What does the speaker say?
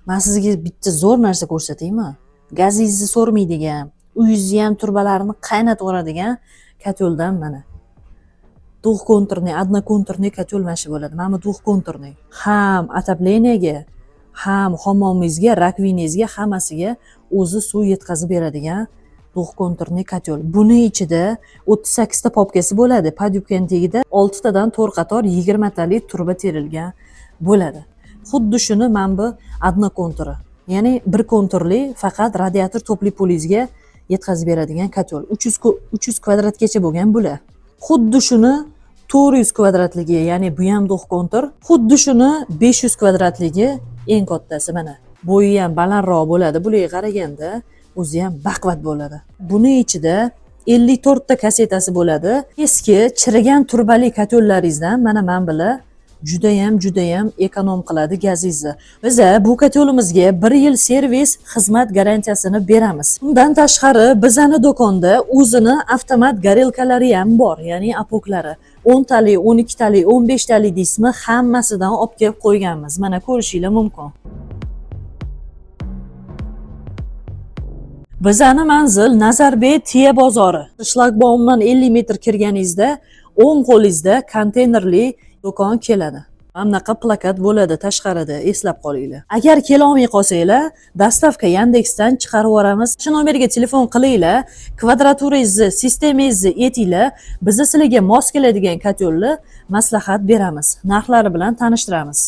Men sizga bitta zo'r narsa ko'rsataymi? Gazingizni so'rmaydigan, uyingizni ham turbalarini qaynatib yuboradigan koteldan mana. Двухконтурный, одноконтурный kotel mana shu bo'ladi. Mana bu двухконтурный. Ham отоплениyaga, ham hammomingizga, rakvinangizga hammasiga o'zi suv yetkazib beradigan двухконтурный kotel. Buni ichida 38 ta popkasi bo'ladi. Podyubkaning tagida 6 tadan 4 qator 20 talik turba terilgan bo'ladi. Xuddi shuni mana bu одноконтуры. Ya'ni bir konturli faqat radiator topli polizga yetkazib beradigan kotel. 300 kvadratgacha bo'lgan bular. Xuddi shuni 400 kvadratligi, ya'ni bu ham двухконтур. Xuddi shuni 500 kvadratligi eng kattasi mana. Bo'yi ham balandroq bo'ladi. Bularga qaraganda o'zi ham baquvvat bo'ladi. Buni ichida 54 ta kasetasi bo'ladi. Eski chirigan turbali kotellaringizdan mana bilan judayam ekonom qiladi gazingizni. Biz bu kotelimizga 1 yil servis xizmat garantiyasini beramiz. Undan tashqari bizani do'konda o'zini avtomat garelkalari ham bor, ya'ni apoklari. 10 talik, 12 talik, 15 talik deysizmi, hammasidan olib kelib qo'yganmiz. Mana ko'rishingiz mumkin. Bizani manzil Nazarbay Tiya bozori. Shlagbaumdan 50 metr kirganingizda o'ng qo'lingizda konteynerli do'kon keladi. Bunaqa plakat bo'ladi tashqarida, eslab qolinglar. Agar kela olmay qolsanglar, dastavka Yandexdan chiqarib yuboramiz. Shu nomerga telefon qilinglar, kvadraturangizni, sistemangizni aytinglar, biz sizlarga mos keladigan kotelni maslahat beramiz. Narxlari bilan tanishtiramiz.